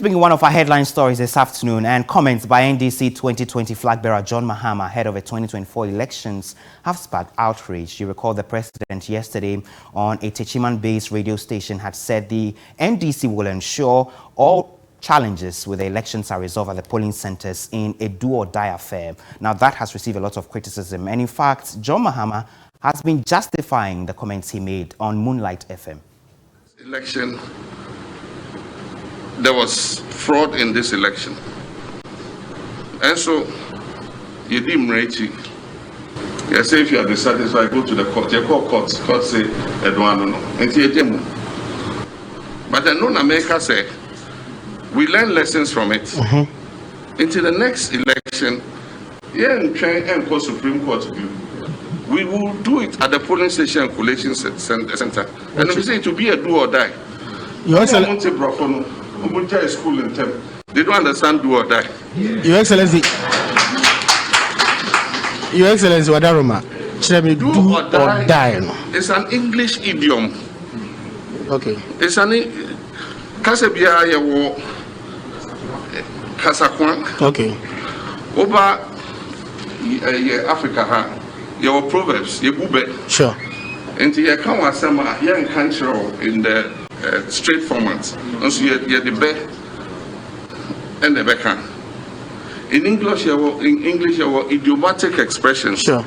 bring one of our headline stories this afternoon, and comments by NDC 2020 flag bearer John Mahama ahead of the 2024 elections have sparked outrage. You recall the president yesterday on a Techiman-based radio station had said the NDC will ensure all challenges with the elections are resolved at the polling centers in a do-or-die affair. Now, that has received a lot of criticism, and in fact, John Mahama has been justifying the comments he made on Moonlight FM. Election. There was fraud in this election. And so, you didn't rate it. You say if you are dissatisfied, go to the court. You call court say, I don't know. But I know America say, we learn lessons from it. Until the next election, and call Supreme Court view. We will do it at the polling station and collation center. And we say it will be a do or die. School in term. They don't understand do or die. Your Excellency, Wadaroma, do or die. It's an English idiom. Okay. It's an Kasabia yawo Kasakwan. Okay. Over Africa, your proverbs, your bube. Sure. And you come with some young country in the straight format. Also, you're the best and the backhand. In English, your idiomatic expressions. Sure.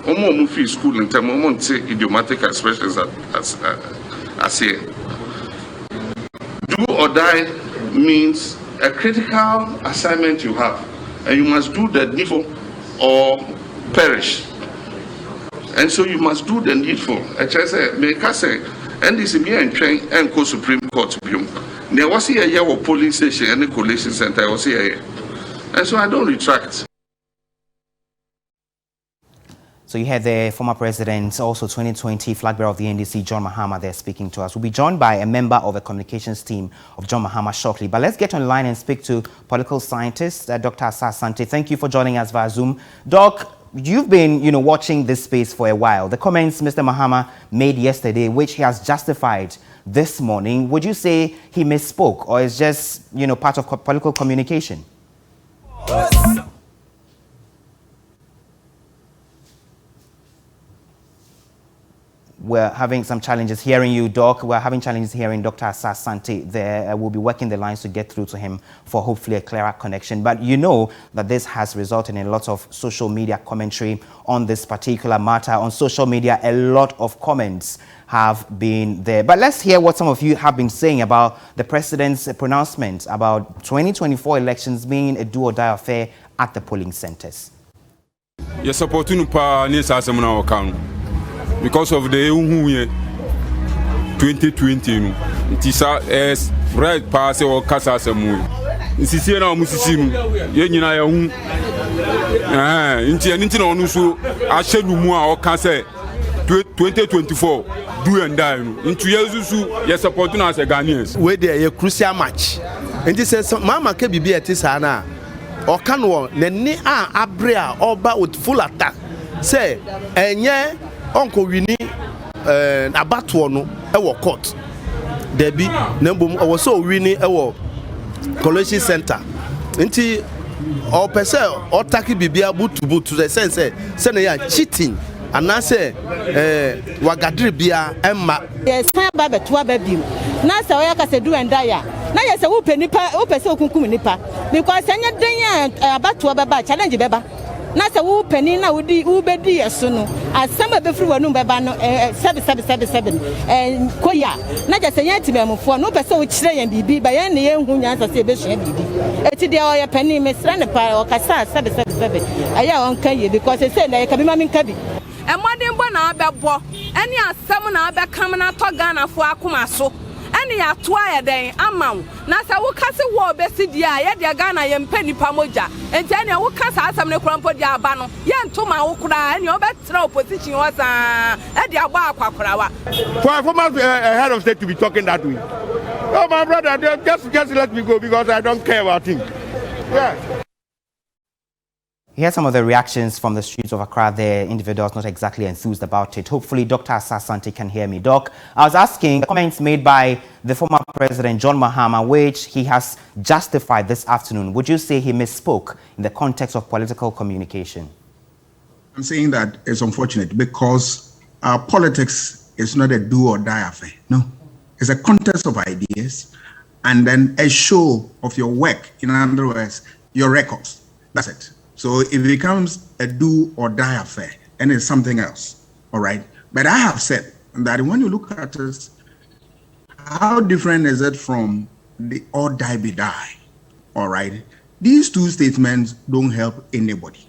Omo mufi school in terms of say idiomatic expressions as here. Do or die means a critical assignment you have, and you must do the needful or perish. And so you must do the needful. I say, make us say, and this is me and train and go Supreme Court. There was here a polling station and the collation center. I was here, and so I don't retract. So you had the former president, also 2020 flag bearer of the NDC, John Mahama, there speaking to us. We'll be joined by a member of the communications team of John Mahama shortly. But let's get on the line and speak to political scientist, Dr. ASANTE. Thank you for joining us via Zoom. Doc, you've been, watching this space for a while. The comments Mr. Mahama made yesterday, which he has justified this morning, would you say he misspoke, or is just, part of political communication? We're having some challenges hearing you, Doc. We're having challenges hearing Dr. ASANTE there. We'll be working the lines to get through to him for hopefully a clearer connection. But you know that this has resulted in a lot of social media commentary on this particular matter. On social media, a lot of comments have been there. But let's hear what some of you have been saying about the president's pronouncement about 2024 elections being a do-or-die affair at the polling centers. Yes, because of the 2020 it is as right pass or kasa semu insisi na musisi ye nyina ya hu nti na onu so ahyedu mu a o ka say 2024 do and die nti yesusu ye support na as Ghanaians we dey a crucial match nti say mama ke bibi etisa na o ka no nani a abre a oba with full attack say enye Uncle Winnie Abatuo no ewo court debi nembom owo so Winnie ewo collation center nti o pese o taki bibia butu to the sense say na ya cheating and na say wagadiri bia emma yes ba beto ababim na say o ya ka say do and die na yes wo penipa wo pese okunkum nipa because anya den Abatuo baba challenge baba na say wo pani na wo bedi yeso no asama be free wanu beba no 7777 koya na je say yantimemfo no pese wo kire yan bibi ba yan ne yan hu nyansa say be sua bibi eti de o ye pani me sra ne pa o kasa 777 aya on kan ye because say na ye ka bi ma min ka bi e modern bo na abebo eni asam na abekam na to Ghana fo akoma so eni ya to ayeden amaw na say wo kase wo besidi a ye de Ghana ye mpani pamoja enti eni wo kase asam ne krampo di aba no ye ntoma wo kura eni obetra opposition wo sa e de agba akwakorawa for a former head of state to be talking that way. Oh my brother, just let me go because I don't care about him. Yeah. Here's some of the reactions from the streets of Accra there. Individuals not exactly enthused about it. Hopefully, Dr. ASANTE can hear me. Doc, I was asking the comments made by the former president, John Mahama, which he has justified this afternoon. Would you say he misspoke in the context of political communication? I'm saying that it's unfortunate because politics is not a do or die affair. No, it's a contest of ideas and then a show of your work. In other words, your records. That's it. So it becomes a do or die affair, and it's something else, all right? But I have said that when you look at this, how different is it from the or die be die, all right? These two statements don't help anybody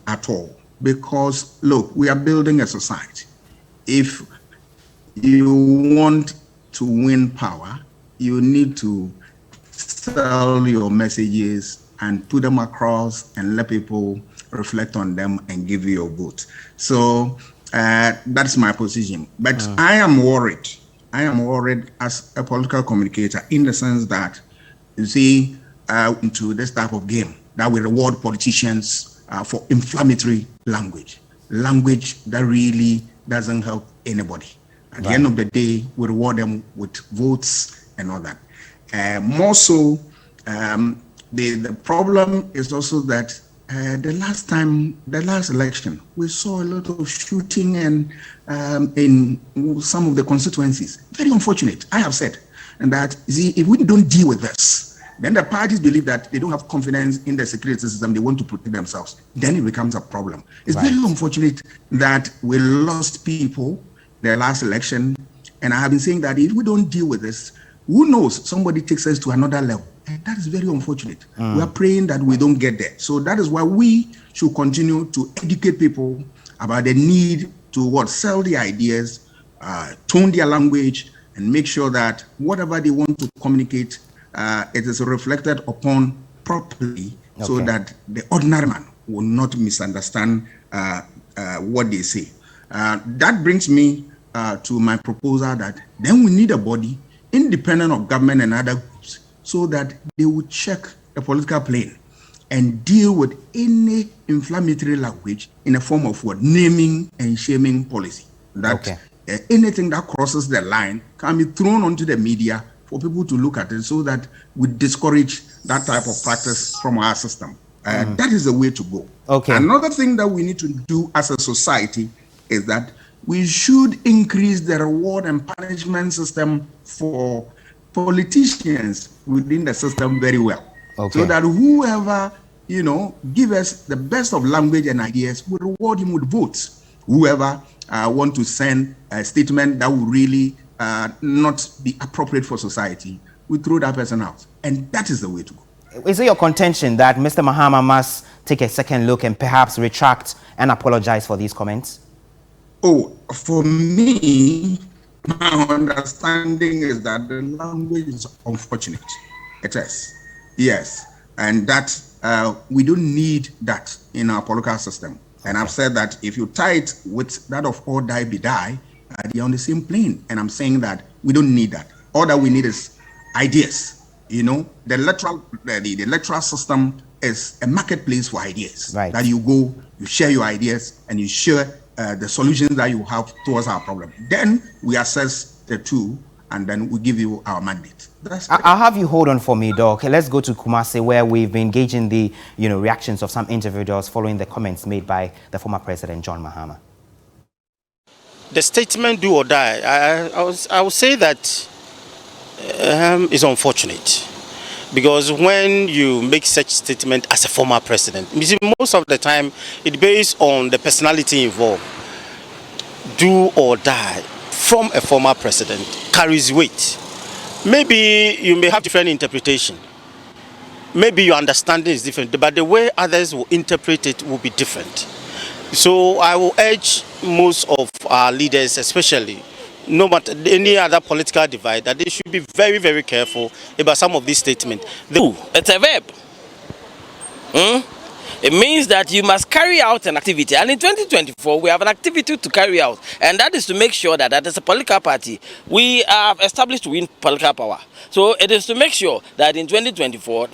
at all, because look, we are building a society. If you want to win power, you need to sell your messages and put them across and let people reflect on them and give you your vote. So that's my position. But I am worried. I am worried as a political communicator in the sense that, you see, into this type of game that we reward politicians for inflammatory language that really doesn't help anybody. At the end of the day, we reward them with votes and all that. More so, the problem is also that the last election, we saw a lot of shooting and in some of the constituencies. Very unfortunate, I have said. And that, see, if we don't deal with this, then the parties believe that they don't have confidence in the security system, they want to protect themselves. Then it becomes a problem. It's very unfortunate that we lost people the last election. And I have been saying that if we don't deal with this, who knows, somebody takes us to another level. And that is very unfortunate. We are praying that we don't get there. So that is why we should continue to educate people about the need to sell their ideas, tone their language, and make sure that whatever they want to communicate, it is reflected upon properly, so that the ordinary man will not misunderstand what they say. That brings me to my proposal that then we need a body independent of government and other groups, so that they would check the political plane and deal with any inflammatory language in a form of naming and shaming policy. That anything that crosses the line can be thrown onto the media for people to look at it, so that we discourage that type of practice from our system. That is the way to go. Another thing that we need to do as a society is that we should increase the reward and punishment system for politicians within the system very well. So that whoever, give us the best of language and ideas, we reward him with votes. Whoever want to send a statement that will really not be appropriate for society, we throw that person out. And that is the way to go. Is it your contention that Mr. Mahama must take a second look and perhaps retract and apologize for these comments? Oh, for me, my understanding is that the language is unfortunate. It is. Yes. And that we don't need that in our political system. And I've said that if you tie it with that of all die be die, they're on the same plane. And I'm saying that we don't need that. All that we need is ideas. The electoral system is a marketplace for ideas. That you go, you share your ideas, and you share the solutions that you have towards our problem. Then we assess the two, and then we give you our mandate. I'll have you hold on for me, Doc. Let's go to KUMASI, where we've been engaging the reactions of some individuals following the comments made by the former president, John Mahama. The statement do or die, I would say that is unfortunate. Because when you make such statement as a former president, you see, most of the time it's based on the personality involved. Do or die from a former president carries weight. Maybe you may have different interpretation. Maybe your understanding is different, but the way others will interpret it will be different. So I will urge most of our leaders, especially no matter any other political divide, that they should be very, very careful about some of these statements. It's a verb. It means that you must carry out an activity. And in 2024, we have an activity to carry out. And that is to make sure that as a political party, we are established to win political power. So it is to make sure that in 2024,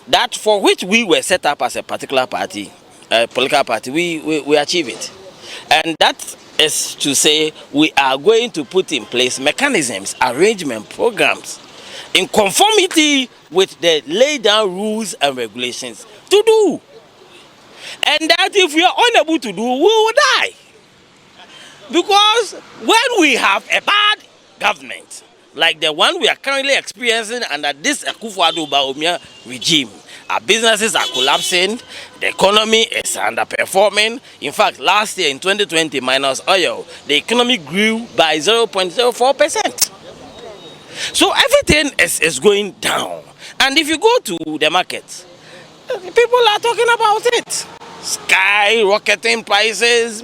that for which we were set up as a particular party, a political party, we achieve it. And that is to say we are going to put in place mechanisms, arrangement, programs in conformity with the laid down rules and regulations to do. And that if we are unable to do, we will die. Because when we have a bad government, like the one we are currently experiencing under this Akufo-Addo regime, our businesses are collapsing, the economy is underperforming. In fact, last year in 2020, minus oil, the economy grew by 0.04%. So everything is going down. And if you go to the market, people are talking about it. Skyrocketing prices,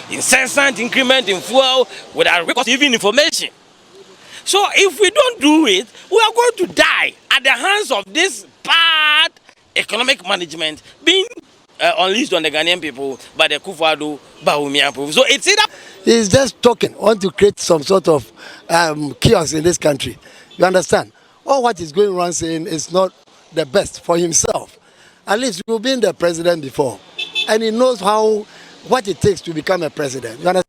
incessant increment in fuel without receiving information. So if we don't do it, we are going to die at the hands of this bad economic management being unleashed on the Ghanaian people by the Akufo-Addo people. So it's either he's just talking, want to create some sort of chaos in this country. You understand? All what he's going around saying is not the best for himself. At least you've been the president before, and he knows what it takes to become a president. You understand?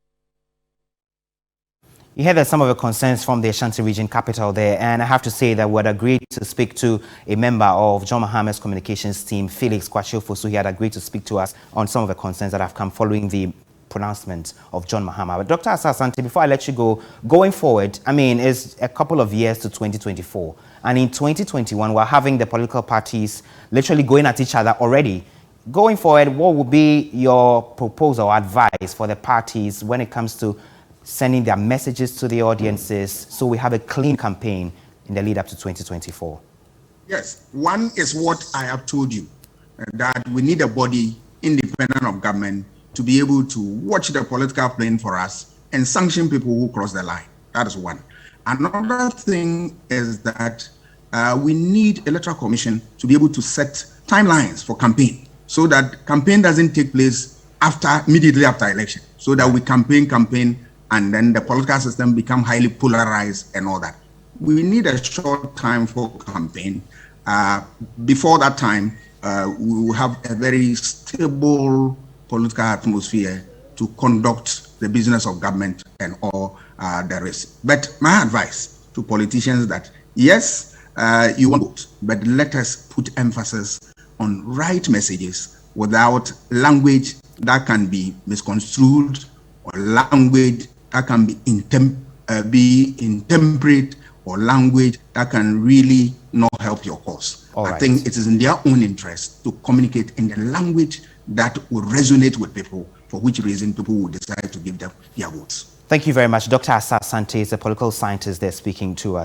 You heard some of the concerns from the Ashanti region capital there, and I have to say that we had agreed to speak to a member of John Mahama's communications team, Felix Kwachiofosu. He had agreed to speak to us on some of the concerns that have come following the pronouncement of John Mahama. But Dr. ASAH, before I let you go, going forward, I mean, it's a couple of years to 2024. And in 2021, we're having the political parties literally going at each other already. Going forward, what would be your proposal or advice for the parties when it comes to sending their messages to the audiences so we have a clean campaign in the lead up to 2024? Yes, one is what I have told you, that we need a body independent of government to be able to watch the political plane for us and sanction people who cross the line. That is one. Another thing is that we need electoral commission to be able to set timelines for campaign so that campaign doesn't take place immediately after election, so that we campaign, and then the political system become highly polarized and all that. We need a short time for campaign. Before that time, we will have a very stable political atmosphere to conduct the business of government and all the rest. But my advice to politicians that, yes, you want to vote, but let us put emphasis on right messages without language that can be misconstrued or language that can be intemperate or language that can really not help your cause. I think it is in their own interest to communicate in the language that will resonate with people, for which reason people will decide to give them their votes. Thank you very much. Dr. ASAH is a political scientist there speaking to us.